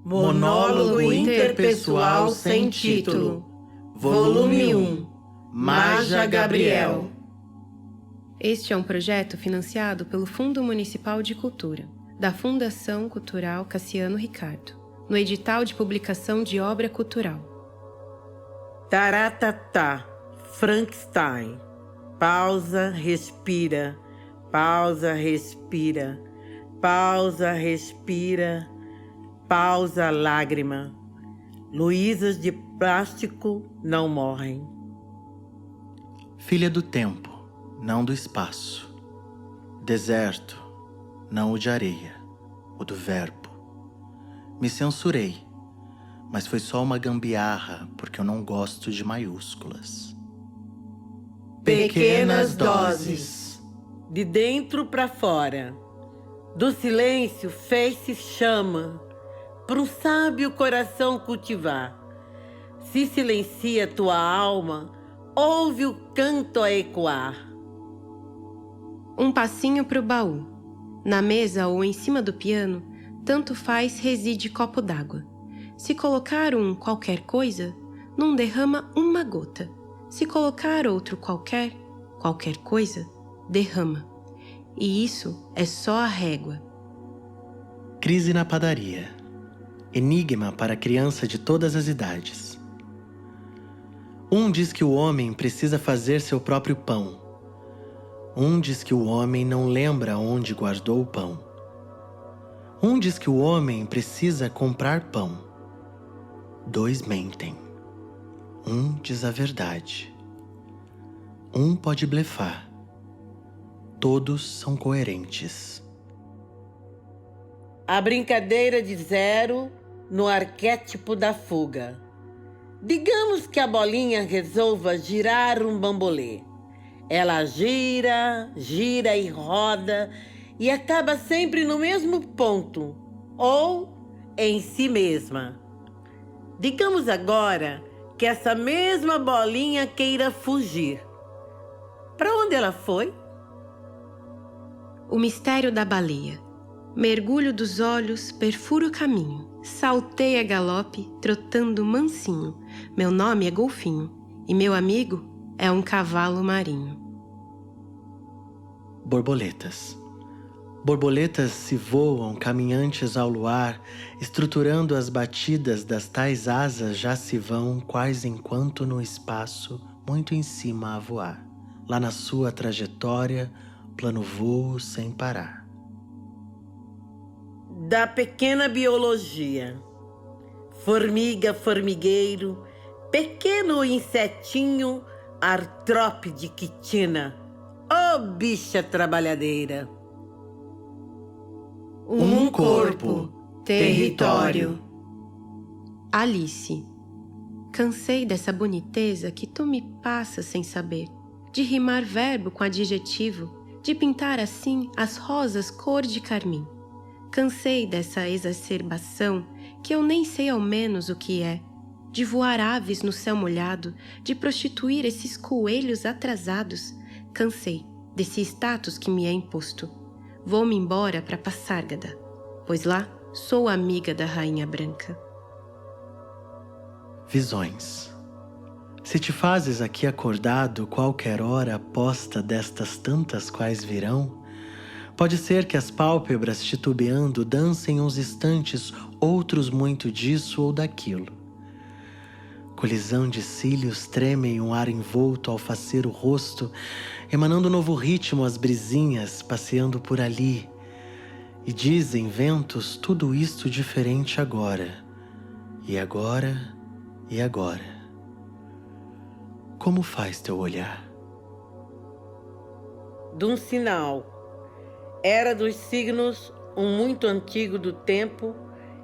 Monólogo interpessoal sem título. Volume 1. Maja Gabriel. Este é um projeto financiado pelo Fundo Municipal de Cultura, da Fundação Cultural Cassiano Ricardo, no edital de publicação de obra cultural. Taratatá, Frankenstein. Pausa, respira. Pausa, respira. Pausa, respira. Pausa, lágrima. Luísas de plástico não morrem. Filha do tempo, não do espaço. Deserto, não o de areia, o do verbo. Me censurei, mas foi só uma gambiarra porque eu não gosto de maiúsculas. Pequenas doses. De dentro para fora. Do silêncio fez-se chama. Para um sábio coração cultivar. Se silencia tua alma, ouve o canto a ecoar. Um passinho pro baú. Na mesa ou em cima do piano, tanto faz reside copo d'água. Se colocar um qualquer coisa, não derrama uma gota. Se colocar outro qualquer coisa, derrama. E isso é só a régua. Crise na padaria. Enigma para criança de todas as idades. Um diz que o homem precisa fazer seu próprio pão. Um diz que o homem não lembra onde guardou o pão. Um diz que o homem precisa comprar pão. Dois mentem. Um diz a verdade. Um pode blefar. Todos são coerentes. A brincadeira de zero no arquétipo da fuga. Digamos que a bolinha resolva girar um bambolê. Ela gira, gira e roda e acaba sempre no mesmo ponto, ou em si mesma. Digamos agora que essa mesma bolinha queira fugir. Para onde ela foi? O mistério da baleia. Mergulho dos olhos, perfuro o caminho. Saltei a galope, trotando mansinho. Meu nome é Golfinho, e meu amigo é um cavalo marinho. Borboletas. Borboletas se voam caminhantes ao luar, estruturando as batidas das tais asas já se vão, quais enquanto no espaço, muito em cima a voar. Lá na sua trajetória, plano voo sem parar. Da pequena biologia. Formiga, formigueiro, pequeno insetinho, artrópode de quitina. Ô bicha trabalhadeira. Um corpo, território. Alice. Cansei dessa boniteza que tu me passas sem saber, de rimar verbo com adjetivo, de pintar assim as rosas cor de carmim. Cansei dessa exacerbação que eu nem sei ao menos o que é, de voar aves no céu molhado, de prostituir esses coelhos atrasados. Cansei desse status que me é imposto. Vou-me embora para Passárgada, pois lá sou amiga da Rainha Branca. Visões. Se te fazes aqui acordado qualquer hora aposta destas tantas quais virão, pode ser que as pálpebras titubeando dancem uns instantes, outros muito disso ou daquilo. Colisão de cílios tremem um ar envolto ao facer o rosto, emanando novo ritmo às brisinhas passeando por ali. E dizem ventos tudo isto diferente agora. E agora, e agora. Como faz teu olhar? De um sinal. Era dos signos um muito antigo do tempo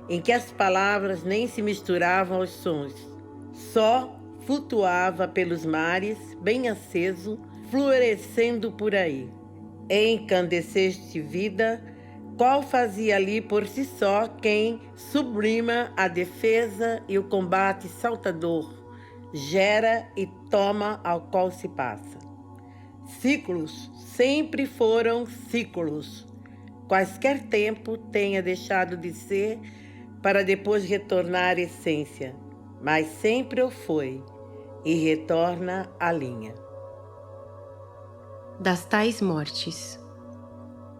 em que as palavras nem se misturavam aos sons. Só flutuava pelos mares, bem aceso, florescendo por aí. Encandeceste vida, qual fazia ali por si só quem sublima a defesa e o combate saltador, gera e toma ao qual se passa. Ciclos sempre foram ciclos, quaisquer tempo tenha deixado de ser, para depois retornar à essência, mas sempre o foi e retorna à linha. Das tais mortes.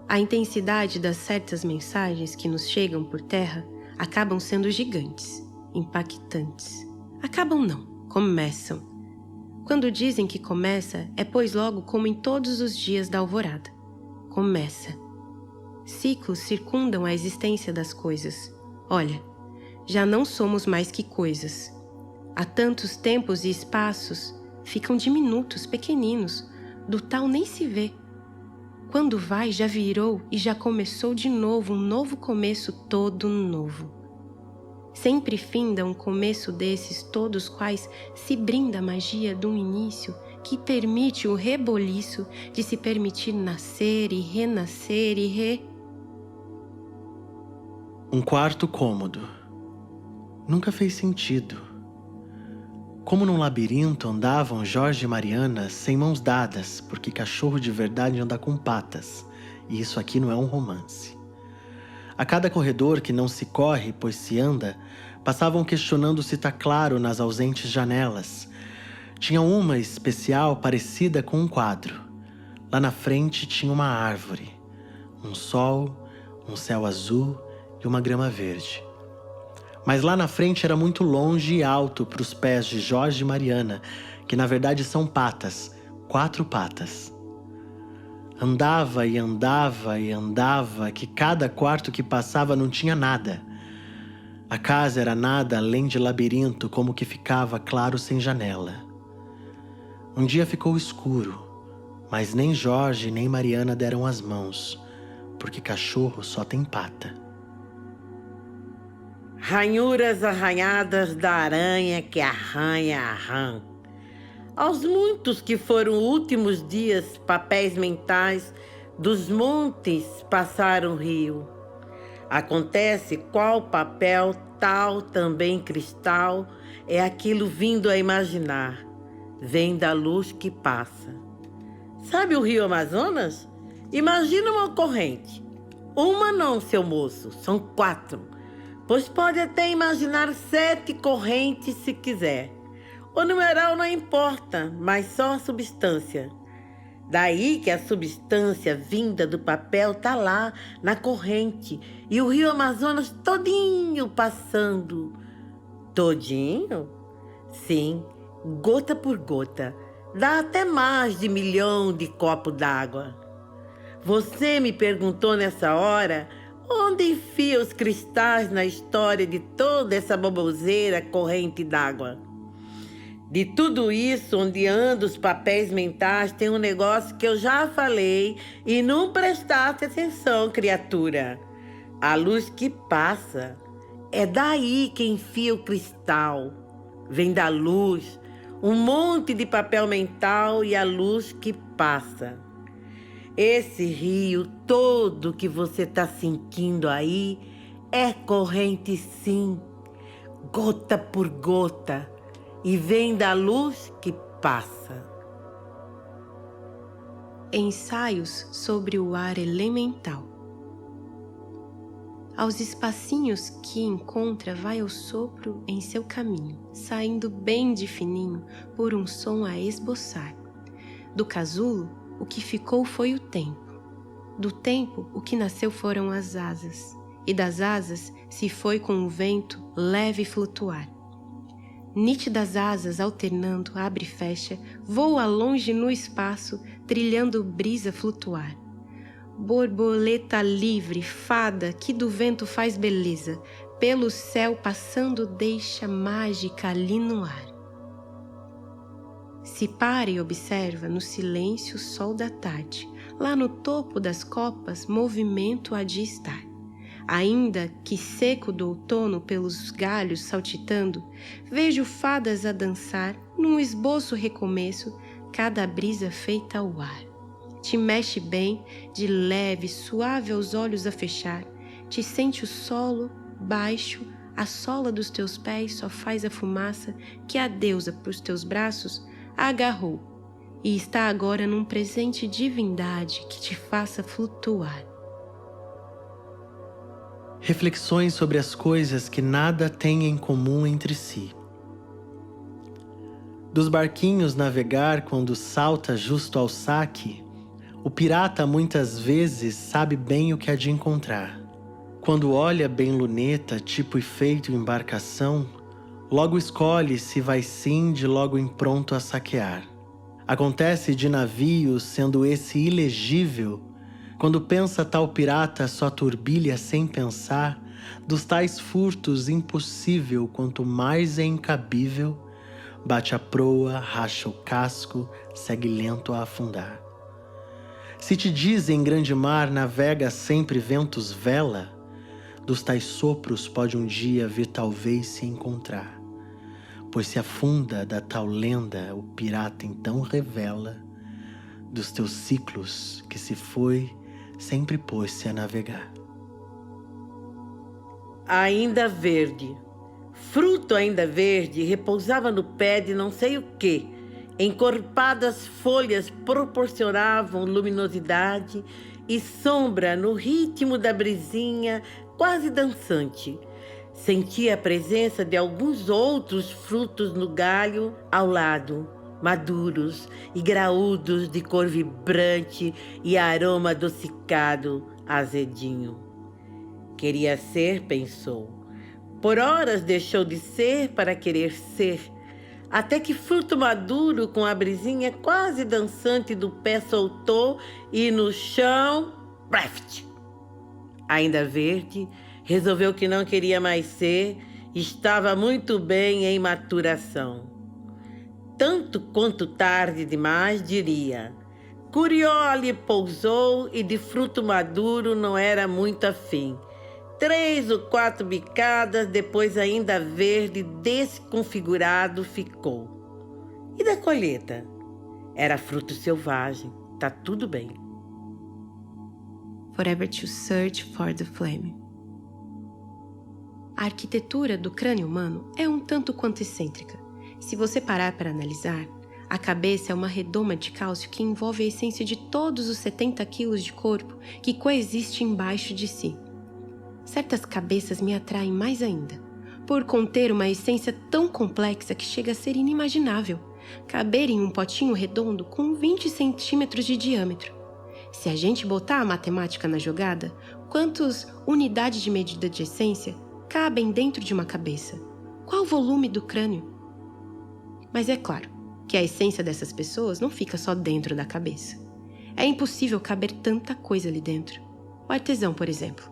A intensidade das certas mensagens que nos chegam por terra acabam sendo gigantes, impactantes. Acabam não, começam. Quando dizem que começa, é pois logo como em todos os dias da alvorada. Começa. Ciclos circundam a existência das coisas. Olha, já não somos mais que coisas. Há tantos tempos e espaços, ficam diminutos, pequeninos, do tal nem se vê. Quando vai, já virou e já começou de novo um novo começo todo novo. Sempre finda um começo desses todos quais se brinda a magia de um início que permite o reboliço de se permitir nascer e renascer e Um quarto cômodo. Nunca fez sentido. Como num labirinto andavam Jorge e Mariana sem mãos dadas, porque cachorro de verdade anda com patas, e isso aqui não é um romance. A cada corredor que não se corre, pois se anda, passavam questionando se tá claro nas ausentes janelas. Tinha uma especial parecida com um quadro. Lá na frente tinha uma árvore, um sol, um céu azul e uma grama verde. Mas lá na frente era muito longe e alto para os pés de Jorge e Mariana, que na verdade são patas, 4 patas. Andava e andava e andava, que cada quarto que passava não tinha nada. A casa era nada além de labirinto, como que ficava claro sem janela. Um dia ficou escuro, mas nem Jorge nem Mariana deram as mãos, porque cachorro só tem pata. Ranhuras arranhadas da aranha que arranha a rã. Aos muitos que foram últimos dias, papéis mentais, dos montes passaram o rio. Acontece qual papel, tal também cristal, é aquilo vindo a imaginar, vem da luz que passa. Sabe o rio Amazonas? Imagina uma corrente. Uma não, seu moço, são 4. Pois pode até imaginar 7 correntes se quiser. O numeral não importa, mas só a substância. Daí que a substância vinda do papel tá lá na corrente e o rio Amazonas todinho passando. Todinho? Sim, gota por gota. Dá até mais de 1 milhão de copos d'água. Você me perguntou nessa hora onde enfia os cristais na história de toda essa baboseira corrente d'água. De tudo isso, onde andam os papéis mentais, tem um negócio que eu já falei e não prestaste atenção, criatura. A luz que passa. É daí que enfia o cristal. Vem da luz, um monte de papel mental e a luz que passa. Esse rio todo que você está sentindo aí é corrente sim, gota por gota, e vem da luz que passa. Ensaios sobre o ar elemental. Aos espacinhos que encontra vai o sopro em seu caminho, saindo bem de fininho por um som a esboçar. Do casulo, o que ficou foi o tempo. Do tempo, o que nasceu foram as asas. E das asas se foi com o vento leve flutuar. Nítidas asas alternando, abre e fecha, voa longe no espaço, trilhando brisa flutuar. Borboleta livre, fada, que do vento faz beleza, pelo céu passando deixa mágica ali no ar. Se para e observa no silêncio o sol da tarde, lá no topo das copas movimento há de estar. Ainda que seco do outono pelos galhos saltitando, vejo fadas a dançar, num esboço recomeço, cada brisa feita ao ar. Te mexe bem, de leve, suave aos olhos a fechar, te sente o solo, baixo, a sola dos teus pés só faz a fumaça que a deusa pros teus braços a agarrou e está agora num presente divindade que te faça flutuar. Reflexões sobre as coisas que nada têm em comum entre si. Dos barquinhos navegar quando salta justo ao saque, o pirata muitas vezes sabe bem o que há de encontrar. Quando olha bem luneta, tipo e feito embarcação, logo escolhe se vai sim de logo em pronto a saquear. Acontece de navio, sendo esse ilegível, quando pensa tal pirata só turbilha sem pensar, dos tais furtos impossível, quanto mais é incabível, bate a proa, racha o casco, segue lento a afundar. Se te dizem grande mar navega sempre ventos vela, dos tais sopros pode um dia vir talvez se encontrar. Pois se afunda da tal lenda, o pirata então revela, dos teus ciclos que se foi, sempre pôs-se a navegar. Ainda verde. Fruto ainda verde repousava no pé de não sei o que. Encorpadas folhas proporcionavam luminosidade e sombra no ritmo da brisinha quase dançante. Sentia a presença de alguns outros frutos no galho ao lado, maduros e graúdos de cor vibrante e aroma adocicado, azedinho. Queria ser, pensou. Por horas deixou de ser para querer ser, até que fruto maduro com a brisinha quase dançante do pé soltou e no chão, braft! Ainda verde, resolveu que não queria mais ser, estava muito bem em maturação. Tanto quanto tarde demais, diria. Curió lhe pousou e de fruto maduro não era muito afim. 3 ou 4 bicadas, depois ainda verde, desconfigurado ficou. E da colheita? Era fruto selvagem, tá tudo bem. Forever to search for the flame. A arquitetura do crânio humano é um tanto quanto excêntrica. Se você parar para analisar, a cabeça é uma redoma de cálcio que envolve a essência de todos os 70 quilos de corpo que coexiste embaixo de si. Certas cabeças me atraem mais ainda, por conter uma essência tão complexa que chega a ser inimaginável, caber em um potinho redondo com 20 centímetros de diâmetro. Se a gente botar a matemática na jogada, quantas unidades de medida de essência cabem dentro de uma cabeça? Qual o volume do crânio? Mas é claro que a essência dessas pessoas não fica só dentro da cabeça. É impossível caber tanta coisa ali dentro. O artesão, por exemplo,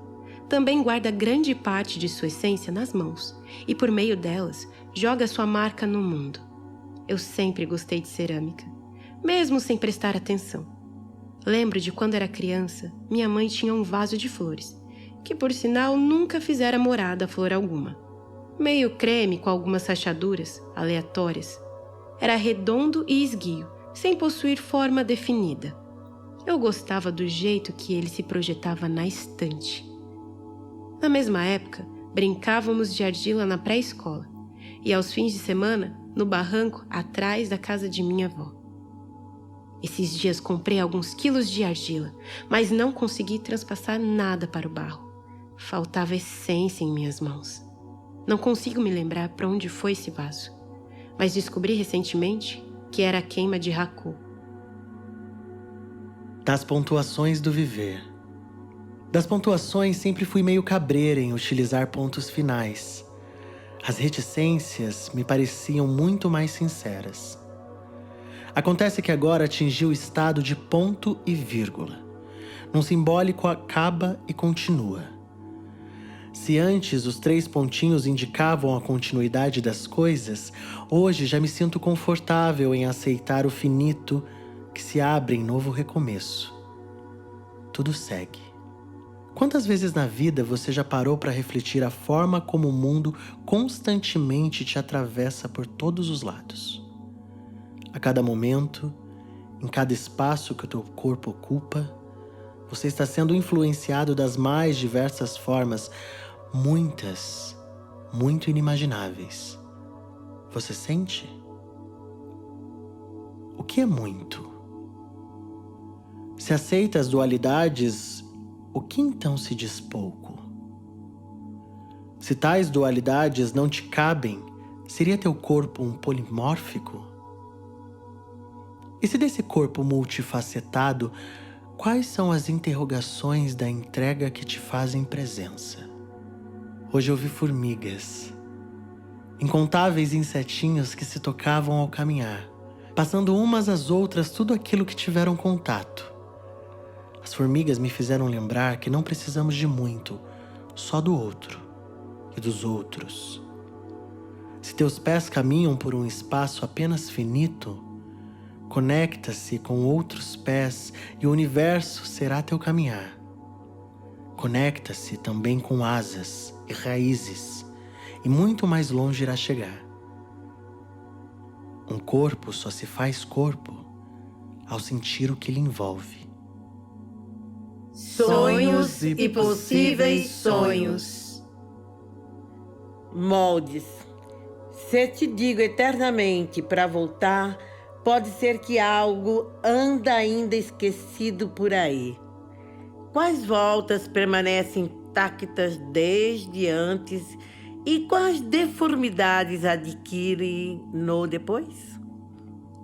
também guarda grande parte de sua essência nas mãos e, por meio delas, joga sua marca no mundo. Eu sempre gostei de cerâmica, mesmo sem prestar atenção. Lembro de quando era criança, minha mãe tinha um vaso de flores, que por sinal nunca fizera morada a flor alguma. Meio creme com algumas rachaduras aleatórias. Era redondo e esguio, sem possuir forma definida. Eu gostava do jeito que ele se projetava na estante. Na mesma época, brincávamos de argila na pré-escola e aos fins de semana, no barranco atrás da casa de minha avó. Esses dias comprei alguns quilos de argila, mas não consegui transpassar nada para o barro. Faltava essência em minhas mãos. Não consigo me lembrar para onde foi esse vaso, mas descobri recentemente que era a queima de Haku. Das pontuações do viver. Das pontuações sempre fui meio cabreira em utilizar pontos finais. As reticências me pareciam muito mais sinceras. Acontece que agora atingi o estado de ponto e vírgula. Num simbólico acaba e continua. Se antes os 3 pontinhos indicavam a continuidade das coisas, hoje já me sinto confortável em aceitar o finito que se abre em novo recomeço. Tudo segue. Quantas vezes na vida você já parou para refletir a forma como o mundo constantemente te atravessa por todos os lados? A cada momento, em cada espaço que o teu corpo ocupa, você está sendo influenciado das mais diversas formas, muitas, muito inimagináveis. Você sente? O que é muito? Se aceita as dualidades, o que então se diz pouco? Se tais dualidades não te cabem, seria teu corpo um polimórfico? E se desse corpo multifacetado, quais são as interrogações da entrega que te fazem presença? Hoje eu vi formigas, incontáveis insetinhos que se tocavam ao caminhar, passando umas às outras tudo aquilo que tiveram contato. As formigas me fizeram lembrar que não precisamos de muito, só do outro e dos outros. Se teus pés caminham por um espaço apenas finito, conecta-se com outros pés e o universo será teu caminhar. Conecta-se também com asas e raízes, e muito mais longe irá chegar. Um corpo só se faz corpo ao sentir o que lhe envolve. Sonhos e possíveis sonhos. Moldes. Se te digo eternamente para voltar, pode ser que algo anda ainda esquecido por aí. Quais voltas permanecem intactas desde antes e quais deformidades adquirem no depois?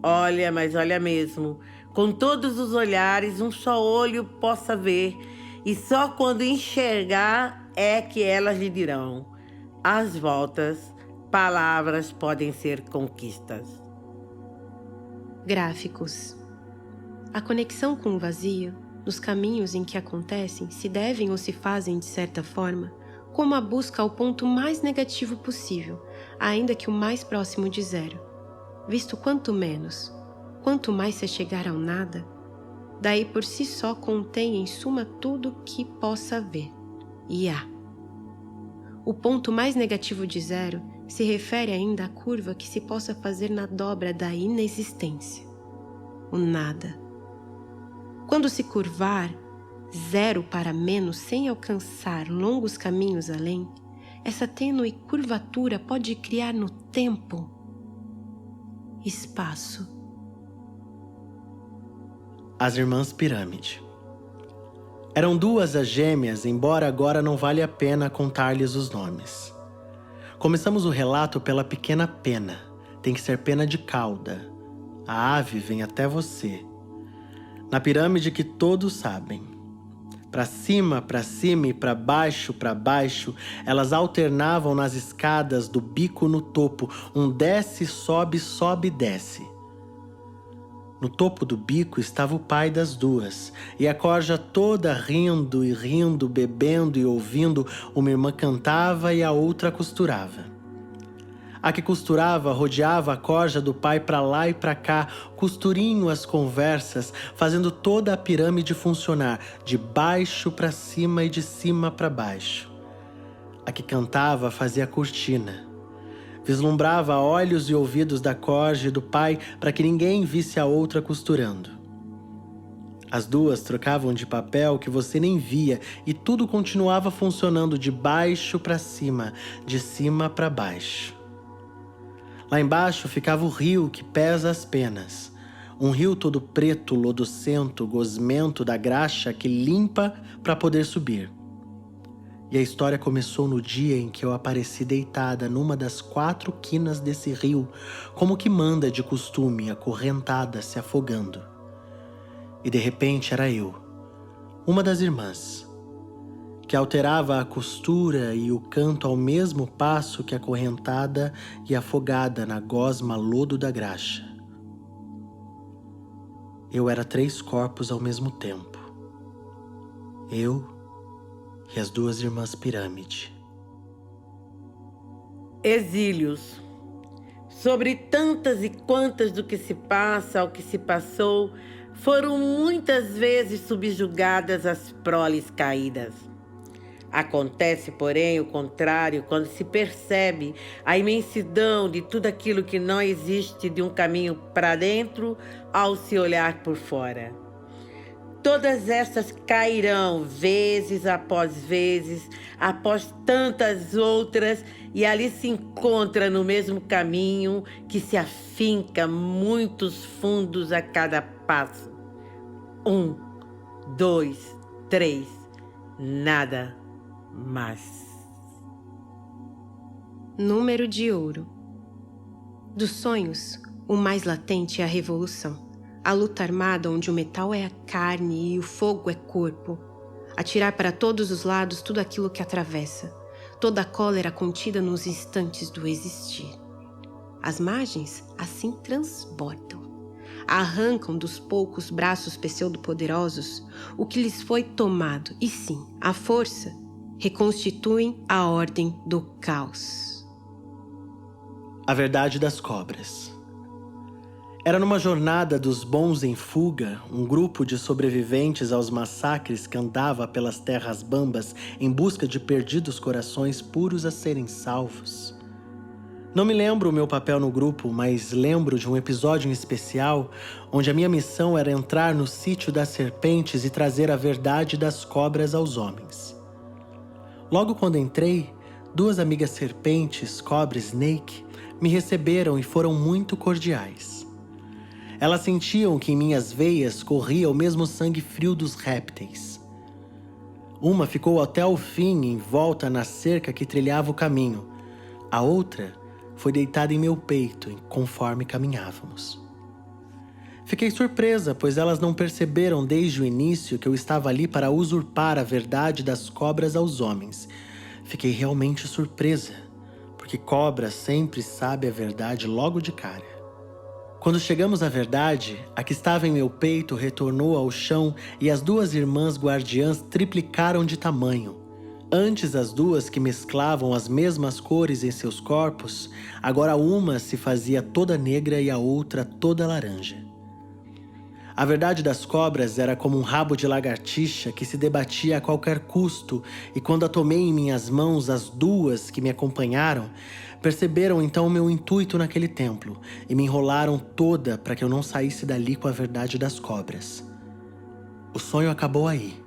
Olha, mas olha mesmo, com todos os olhares um só olho possa ver, e só quando enxergar é que elas lhe dirão: às voltas, palavras podem ser conquistas. Gráficos. A conexão com o vazio, nos caminhos em que acontecem, se devem ou se fazem de certa forma, como a busca ao ponto mais negativo possível, ainda que o mais próximo de zero. Visto quanto menos, quanto mais se chegar ao nada, daí por si só contém em suma tudo que possa ver, e há. O ponto mais negativo de zero se refere ainda à curva que se possa fazer na dobra da inexistência, o nada. Quando se curvar zero para menos sem alcançar longos caminhos além, essa tênue curvatura pode criar no tempo espaço. As Irmãs Pirâmide. Eram duas as gêmeas, embora agora não vale a pena contar-lhes os nomes. Começamos o relato pela pequena Pena. Tem que ser pena de cauda. A ave vem até você. Na pirâmide que todos sabem. Para cima e para baixo, elas alternavam nas escadas do bico no topo, um desce, sobe, sobe, desce. No topo do bico estava o pai das duas, e a corja toda rindo e rindo, bebendo e ouvindo, uma irmã cantava e a outra costurava. A que costurava rodeava a corja do pai para lá e para cá, costurinho as conversas, fazendo toda a pirâmide funcionar, de baixo para cima e de cima para baixo. A que cantava fazia a cortina. Vislumbrava olhos e ouvidos da corja e do pai para que ninguém visse a outra costurando. As duas trocavam de papel que você nem via e tudo continuava funcionando de baixo para cima, de cima para baixo. Lá embaixo ficava o rio que pesa as penas. Um rio todo preto, lodocento, gosmento da graxa que limpa para poder subir. E a história começou no dia em que eu apareci deitada numa das 4 quinas desse rio, como que manda de costume, acorrentada, se afogando. E de repente era eu, uma das irmãs, que alterava a costura e o canto ao mesmo passo que acorrentada e afogada na gosma lodo da graxa. Eu era 3 corpos ao mesmo tempo. Eu e as 2 irmãs Pirâmide. Exílios. Sobre tantas e quantas do que se passa ao que se passou, foram muitas vezes subjugadas as proles caídas. Acontece, porém, o contrário quando se percebe a imensidão de tudo aquilo que não existe de um caminho para dentro ao se olhar por fora. Todas estas cairão vezes após tantas outras, e ali se encontra no mesmo caminho que se afinca muitos fundos a cada passo. 1, 2, 3, nada mais. número de ouro. Dos sonhos, o mais latente é a revolução. A luta armada onde o metal é a carne e o fogo é corpo. Atirar para todos os lados tudo aquilo que atravessa. Toda a cólera contida nos instantes do existir. As margens assim transbordam. Arrancam dos poucos braços pseudo-poderosos o que lhes foi tomado. E sim, a força reconstituem a ordem do caos. A verdade das cobras. Era numa jornada dos bons em fuga, um grupo de sobreviventes aos massacres que andava pelas terras bambas em busca de perdidos corações puros a serem salvos. Não me lembro o meu papel no grupo, mas lembro de um episódio em especial onde a minha missão era entrar no sítio das serpentes e trazer a verdade das cobras aos homens. Logo quando entrei, 2 amigas serpentes, Cobra e Snake, me receberam e foram muito cordiais. Elas sentiam que em minhas veias corria o mesmo sangue frio dos répteis. Uma ficou até o fim em volta na cerca que trilhava o caminho. A outra foi deitada em meu peito conforme caminhávamos. Fiquei surpresa, pois elas não perceberam desde o início que eu estava ali para usurpar a verdade das cobras aos homens. Fiquei realmente surpresa, porque cobra sempre sabe a verdade logo de cara. Quando chegamos à verdade, a que estava em meu peito retornou ao chão e as 2 irmãs guardiãs triplicaram de tamanho. Antes as 2 que mesclavam as mesmas cores em seus corpos, agora uma se fazia toda negra e a outra toda laranja. A verdade das cobras era como um rabo de lagartixa que se debatia a qualquer custo, e quando a tomei em minhas mãos, as 2 que me acompanharam perceberam então o meu intuito naquele templo e me enrolaram toda para que eu não saísse dali com a verdade das cobras. O sonho acabou aí.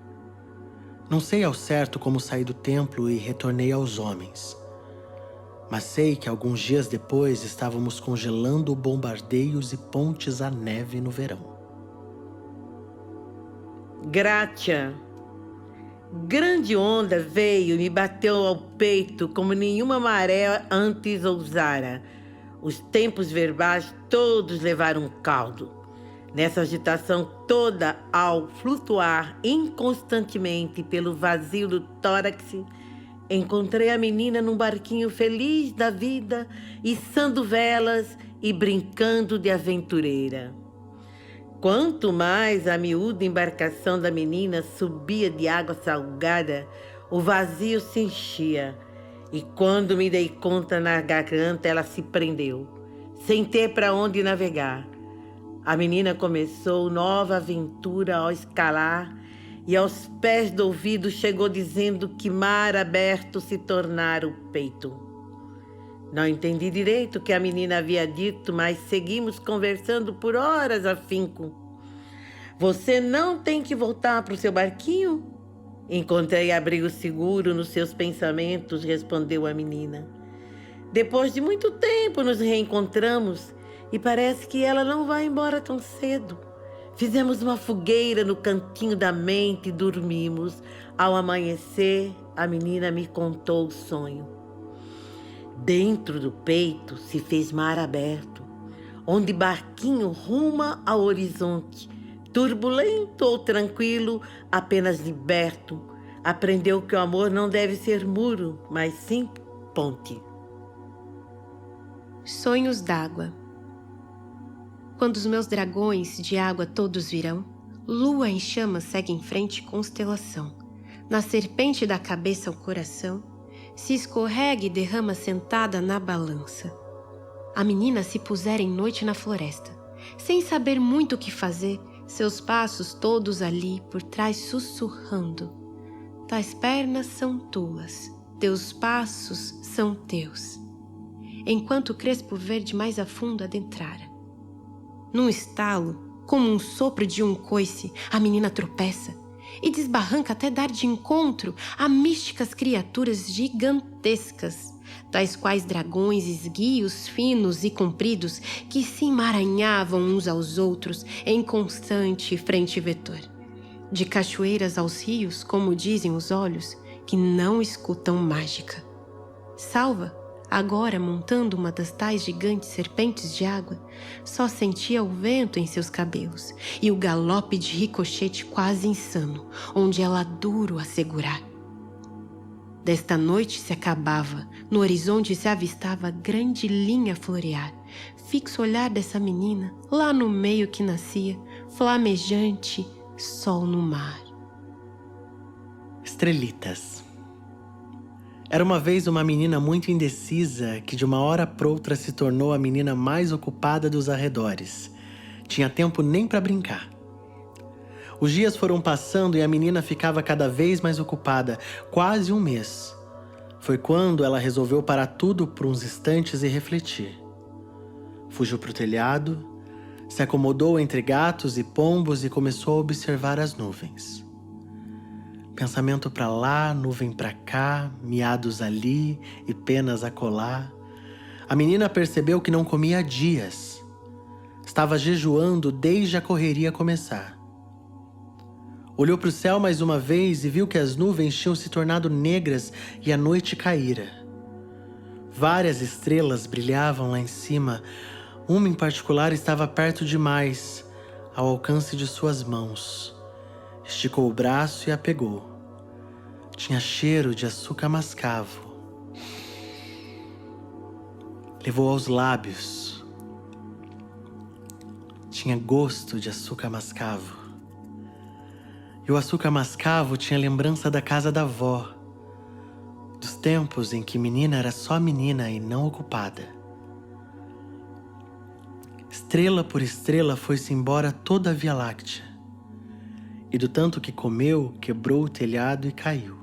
Não sei ao certo como saí do templo e retornei aos homens. Mas sei que alguns dias depois estávamos congelando bombardeios e pontes à neve no verão. Gratia. Grande onda veio e me bateu ao peito como nenhuma maré antes ousara. Os tempos verbais todos levaram caldo. Nessa agitação toda, ao flutuar inconstantemente pelo vazio do tórax, encontrei a menina num barquinho feliz da vida, içando velas e brincando de aventureira. Quanto mais a miúda embarcação da menina subia de água salgada, o vazio se enchia. E quando me dei conta, na garganta ela se prendeu, sem ter para onde navegar. A menina começou nova aventura ao escalar e aos pés do ouvido chegou dizendo que mar aberto se tornara o peito. Não entendi direito o que a menina havia dito, mas seguimos conversando por horas afinco. Você não tem que voltar para o seu barquinho? Encontrei abrigo seguro nos seus pensamentos, respondeu a menina. Depois de muito tempo nos reencontramos e parece que ela não vai embora tão cedo. Fizemos uma fogueira no cantinho da mente e dormimos. Ao amanhecer, a menina me contou o sonho. Dentro do peito se fez mar aberto, onde barquinho ruma ao horizonte. Turbulento ou tranquilo, apenas liberto, aprendeu que o amor não deve ser muro, mas sim ponte. Sonhos d'água. Quando os meus dragões de água todos virão, lua em chamas segue em frente constelação. Na serpente da cabeça ao coração, se escorrega e derrama sentada na balança. A menina se pusera em noite na floresta, sem saber muito o que fazer, seus passos todos ali por trás sussurrando. Tais pernas são tuas, teus passos são teus. Enquanto o crespo verde mais a fundo adentrara. Num estalo, como um sopro de um coice, a menina tropeça e desbarranca até dar de encontro a místicas criaturas gigantescas, tais quais dragões esguios finos e compridos que se emaranhavam uns aos outros em constante frente vetor. De cachoeiras aos rios, como dizem os olhos, que não escutam mágica. Salva agora montando uma das tais gigantes serpentes de água, só sentia o vento em seus cabelos e o galope de ricochete quase insano, onde ela duro a segurar. Desta noite se acabava, no horizonte se avistava a grande linha florear, fixo olhar dessa menina, lá no meio que nascia, flamejante, sol no mar. Estrelitas. Era uma vez uma menina muito indecisa que de uma hora para outra se tornou a menina mais ocupada dos arredores. Tinha tempo nem para brincar. Os dias foram passando e a menina ficava cada vez mais ocupada, quase um mês. Foi quando ela resolveu parar tudo por uns instantes e refletir. Fugiu para o telhado, se acomodou entre gatos e pombos e começou a observar as nuvens. Pensamento para lá, nuvem para cá, miados ali e penas acolá. A menina percebeu que não comia há dias. Estava jejuando desde a correria começar. Olhou para o céu mais uma vez e viu que as nuvens tinham se tornado negras e a noite caíra. Várias estrelas brilhavam lá em cima. Uma em particular estava perto demais, ao alcance de suas mãos. Esticou o braço e a pegou. Tinha cheiro de açúcar mascavo. Levou aos lábios. Tinha gosto de açúcar mascavo. E o açúcar mascavo tinha lembrança da casa da avó, dos tempos em que menina era só menina e não ocupada. Estrela por estrela foi-se embora toda a Via Láctea. E do tanto que comeu, quebrou o telhado e caiu.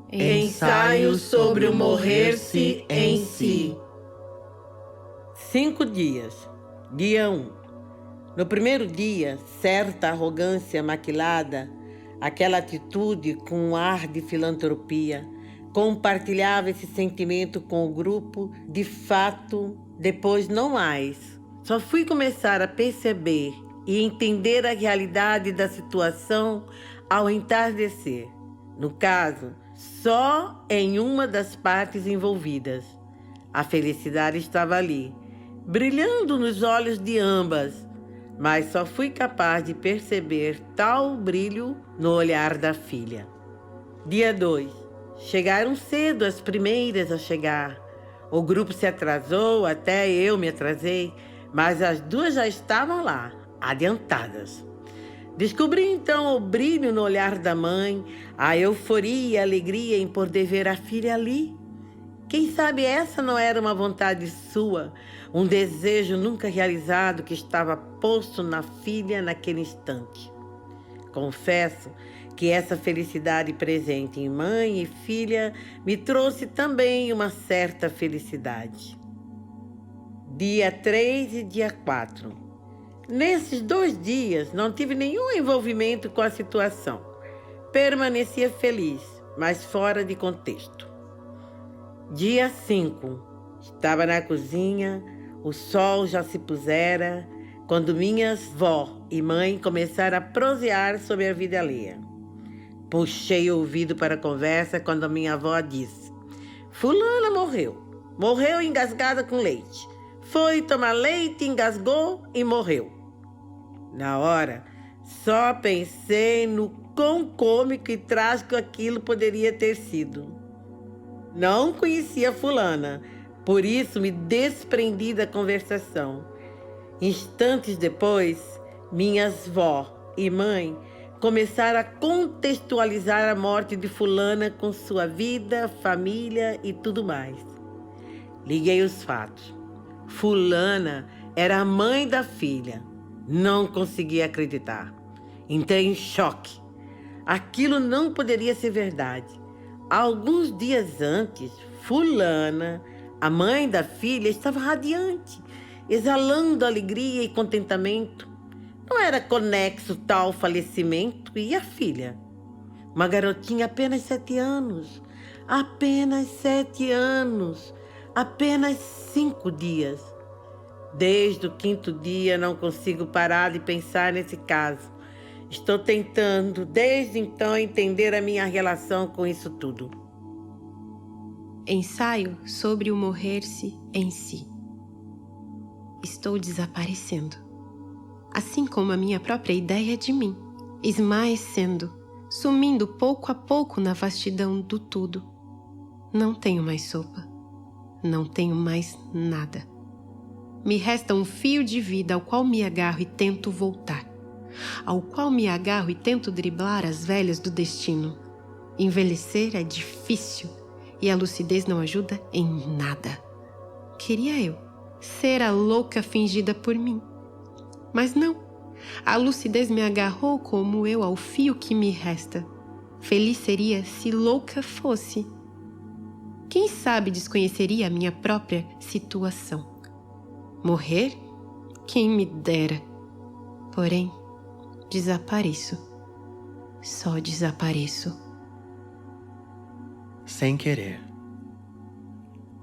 Ensaio sobre o morrer-se em si. 5 dias. Dia 1. No primeiro dia, certa arrogância maquilada, aquela atitude com um ar de filantropia, compartilhava esse sentimento com o grupo, de fato, depois não mais. Só fui começar a perceber e entender a realidade da situação ao entardecer. No caso, só em uma das partes envolvidas. A felicidade estava ali, brilhando nos olhos de ambas, mas só fui capaz de perceber tal brilho no olhar da filha. Dia 2. Chegaram cedo as primeiras a chegar. O grupo se atrasou, até eu me atrasei, mas as duas já estavam lá, adiantadas. Descobri então o brilho no olhar da mãe, a euforia e a alegria em poder ver a filha ali. Quem sabe essa não era uma vontade sua, um desejo nunca realizado que estava posto na filha naquele instante. Confesso que essa felicidade presente em mãe e filha me trouxe também uma certa felicidade. Dia 3 e dia 4. Nesses 2 dias não tive nenhum envolvimento com a situação. Permanecia feliz, mas fora de contexto. Dia 5. Estava na cozinha, o sol já se pusera, quando minhas vó e mãe começaram a prosear sobre a vida alheia. Puxei o ouvido para a conversa quando a minha avó disse: fulana morreu. Morreu engasgada com leite. Foi tomar leite, engasgou e morreu. Na hora, só pensei no quão cômico e trágico aquilo poderia ter sido. Não conhecia fulana, por isso me desprendi da conversação. Instantes depois, minhas vó e mãe começaram a contextualizar a morte de fulana com sua vida, família e tudo mais. Liguei os fatos. Fulana era a mãe da filha. Não conseguia acreditar. Entrei em choque. Aquilo não poderia ser verdade. Alguns dias antes, fulana, a mãe da filha, estava radiante, exalando alegria e contentamento. Não era conexo tal falecimento. E a filha? Uma garotinha apenas 7 anos. Apenas 7 anos. Apenas 5 dias. Desde o 5º dia não consigo parar de pensar nesse caso. Estou tentando, desde então, entender a minha relação com isso tudo. Ensaio sobre o morrer-se em si. Estou desaparecendo, assim como a minha própria ideia de mim, esmaecendo, sumindo pouco a pouco na vastidão do tudo. Não tenho mais sopa, não tenho mais nada. Me resta um fio de vida ao qual me agarro e tento voltar, ao qual me agarro e tento driblar as velhas do destino. Envelhecer é difícil e a lucidez não ajuda em nada. Queria eu ser a louca fingida por mim. Mas não, a lucidez me agarrou como eu ao fio que me resta. Feliz seria se louca fosse. Quem sabe desconheceria a minha própria situação. Morrer? Quem me dera. Porém, desapareço. Só desapareço. Sem querer.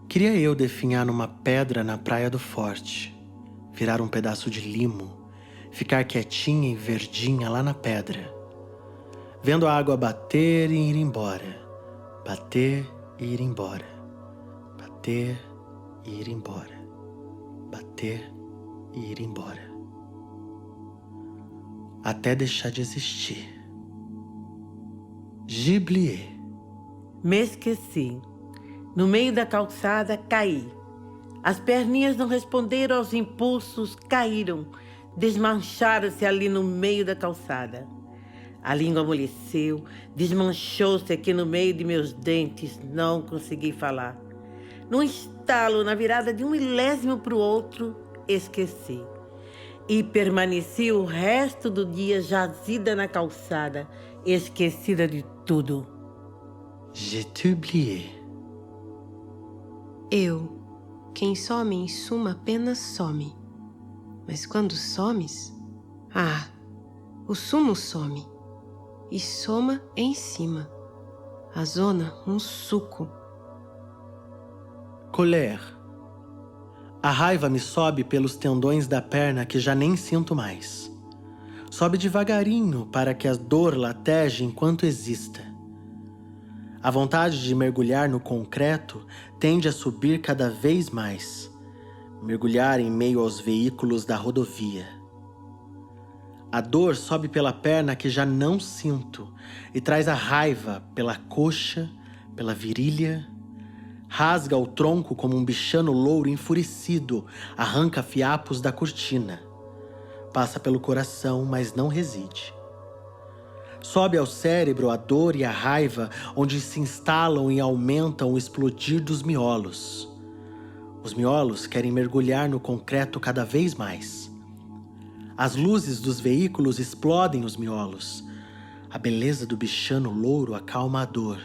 Queria eu definhar numa pedra na praia do Forte, virar um pedaço de limo, ficar quietinha e verdinha lá na pedra, vendo a água bater e ir embora, bater e ir embora, bater e ir embora, bater e ir embora, até deixar de existir. Giblier. Me esqueci. No meio da calçada, caí. As perninhas não responderam aos impulsos, caíram, desmancharam-se ali no meio da calçada. A língua amoleceu, desmanchou-se aqui no meio de meus dentes, não consegui falar. Num estalo, na virada de um milésimo para o outro, esqueci. E permaneci o resto do dia jazida na calçada, esquecida de tudo. Je t'oublié. Eu, quem some em suma apenas some. Mas quando somes, o sumo some. E soma em cima. A zona, um suco. Colère. A raiva me sobe pelos tendões da perna que já nem sinto mais. Sobe devagarinho para que a dor lateje enquanto exista. A vontade de mergulhar no concreto tende a subir cada vez mais, mergulhar em meio aos veículos da rodovia. A dor sobe pela perna que já não sinto e traz a raiva pela coxa, pela virilha, rasga o tronco como um bichano louro enfurecido, arranca fiapos da cortina, passa pelo coração, mas não reside. Sobe ao cérebro a dor e a raiva, onde se instalam e aumentam o explodir dos miolos. Os miolos querem mergulhar no concreto cada vez mais. As luzes dos veículos explodem os miolos. A beleza do bichano louro acalma a dor.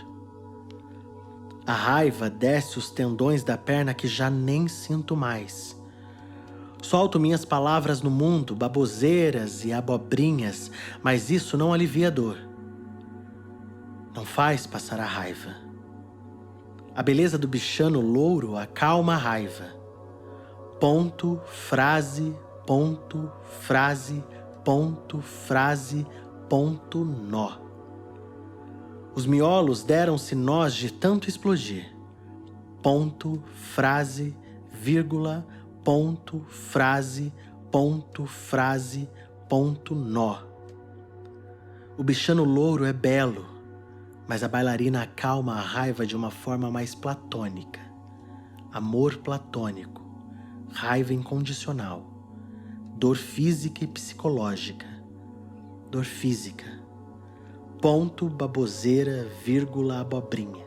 A raiva desce os tendões da perna que já nem sinto mais. Solto minhas palavras no mundo, baboseiras e abobrinhas, mas isso não alivia a dor. Não faz passar a raiva. A beleza do bichano louro acalma a raiva. Ponto, frase, ponto, frase, ponto, frase, ponto, nó. Os miolos deram-se nós de tanto explodir. Ponto, frase, vírgula, ponto, frase, ponto, nó. O bichano louro é belo, mas a bailarina acalma a raiva de uma forma mais platônica. Amor platônico, raiva incondicional, dor física e psicológica. Dor física, ponto, baboseira, vírgula, abobrinha.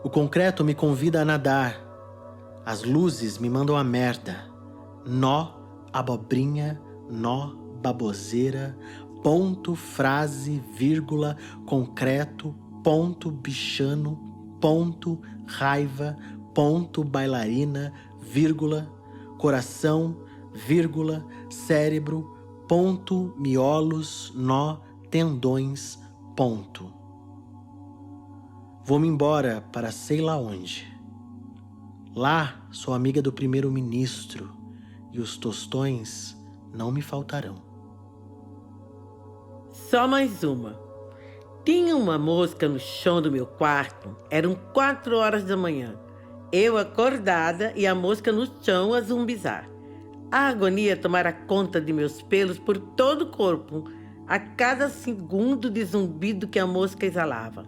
O concreto me convida a nadar. As luzes me mandam a merda. Nó, abobrinha, nó, baboseira, ponto, frase, vírgula, concreto, ponto, bichano, ponto, raiva, ponto, bailarina, vírgula, coração, vírgula, cérebro, ponto, miolos, nó, tendões, ponto. Vou-me embora para sei lá onde. Lá sou amiga do primeiro-ministro e os tostões não me faltarão. Só mais uma. Tinha uma mosca no chão do meu quarto. Eram 4 horas da manhã. Eu acordada e a mosca no chão a zumbizar. A agonia tomara conta de meus pelos por todo o corpo, a cada segundo de zumbido que a mosca exalava.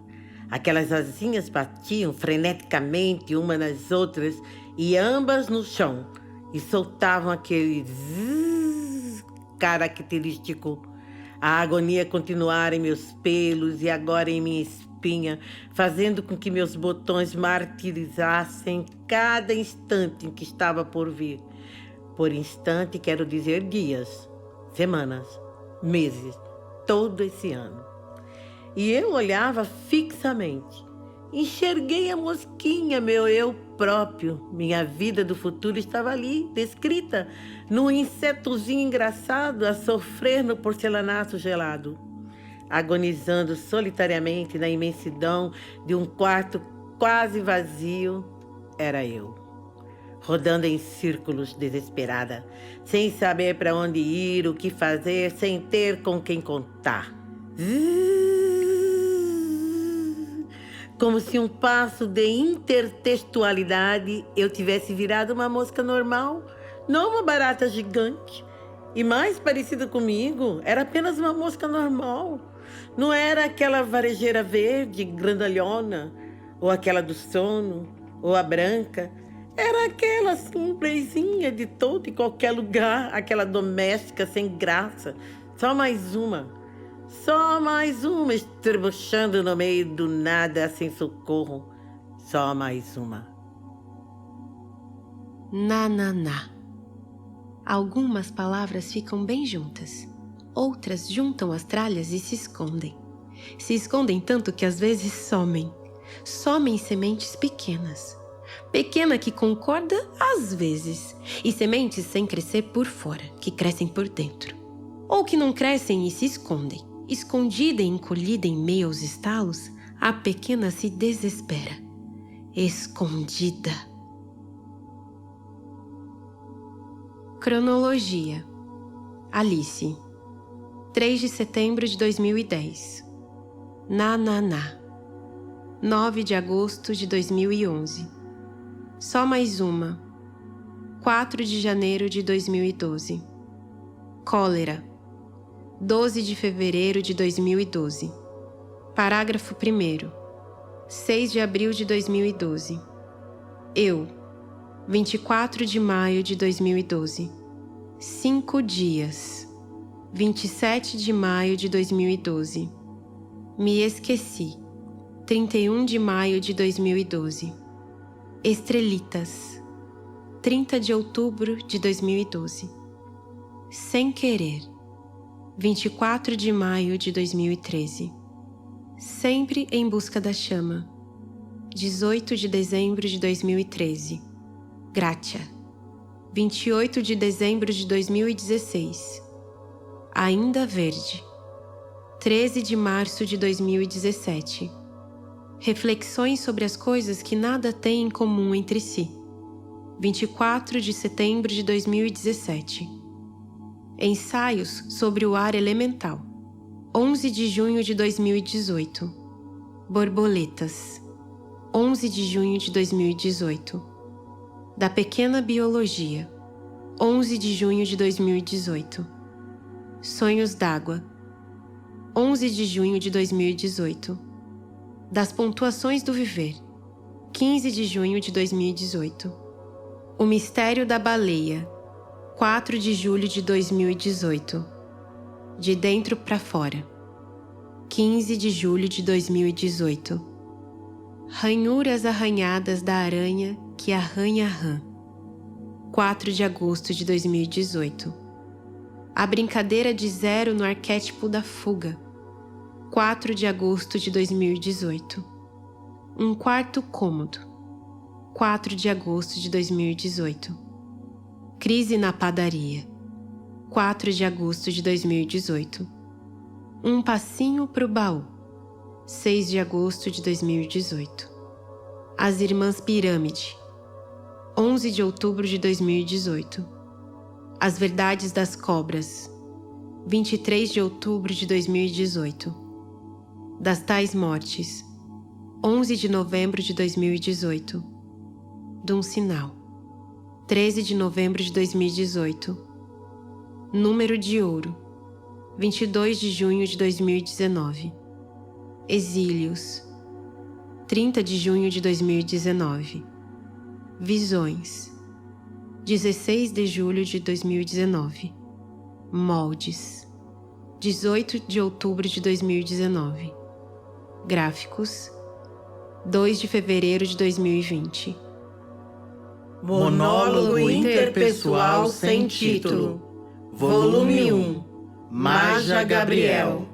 Aquelas asinhas batiam freneticamente umas nas outras e ambas no chão e soltavam aquele zzz característico. A agonia continuara em meus pelos e agora em minha espinha, fazendo com que meus botões martirizassem cada instante em que estava por vir. Por instante quero dizer dias, semanas, meses, todo esse ano. E eu olhava fixamente. Enxerguei a mosquinha, meu eu próprio. Minha vida do futuro estava ali, descrita, num insetozinho engraçado a sofrer no porcelanato gelado. Agonizando solitariamente na imensidão de um quarto quase vazio, era eu. Rodando em círculos desesperada, sem saber para onde ir, o que fazer, sem ter com quem contar. Como se um passo de intertextualidade eu tivesse virado uma mosca normal, não uma barata gigante. E mais parecida comigo, era apenas uma mosca normal. Não era aquela varejeira verde, grandalhona, ou aquela do sono, ou a branca. Era aquela simplesinha de todo e qualquer lugar, aquela doméstica sem graça. Só mais uma estrebuchando no meio do nada sem socorro. Só mais uma. Na. Algumas palavras ficam bem juntas. Outras juntam as tralhas e se escondem. Se escondem tanto que às vezes somem. Somem sementes pequenas. Pequena que concorda às vezes. E sementes sem crescer por fora, que crescem por dentro. Ou que não crescem e se escondem. Escondida e encolhida em meio aos estalos, a pequena se desespera. Escondida. Cronologia. Alice. 3 de setembro de 2010. Na. 9 de agosto de 2011. Só mais uma. 4 de janeiro de 2012. Cólera. 12 de fevereiro de 2012. Parágrafo 1º. 6 de abril de 2012. Eu. 24 de maio de 2012. 5 dias. 27 de maio de 2012. Me esqueci. 31 de maio de 2012. Estrelitas. 30 de outubro de 2012. Sem querer. 24 de maio de 2013. Sempre em busca da chama. 18 de dezembro de 2013. Gratia. 28 de dezembro de 2016. Ainda verde. 13 de março de 2017. Reflexões sobre as coisas que nada têm em comum entre si. 24 de setembro de 2017. Ensaios sobre o ar elemental. 11 de junho de 2018. Borboletas. 11 de junho de 2018. Da Pequena Biologia. 11 de junho de 2018. Sonhos d'Água. 11 de junho de 2018. Das Pontuações do Viver. 15 de junho de 2018. O Mistério da Baleia. 4 de julho de 2018. De Dentro para Fora. 15 de julho de 2018. Ranhuras arranhadas da aranha que arranha a rã. 4 de agosto de 2018. A brincadeira de zero no arquétipo da fuga. 4 de agosto de 2018. Um quarto cômodo. 4 de agosto de 2018. Crise na padaria. 4 de agosto de 2018. Um passinho pro baú. 6 de agosto de 2018. As Irmãs Pirâmide. 11 de outubro de 2018. As Verdades das Cobras. 23 de outubro de 2018. das tais mortes. 11 de novembro de 2018. Dum Sinal. 13 de novembro de 2018. Número de ouro. 22 de junho de 2019. Exílios. 30 de junho de 2019. Visões. 16 de julho de 2019. Moldes. 18 de outubro de 2019. Gráficos. 2 de fevereiro de 2020. Monólogo interpessoal sem título. Volume 1. Maja Gabriel.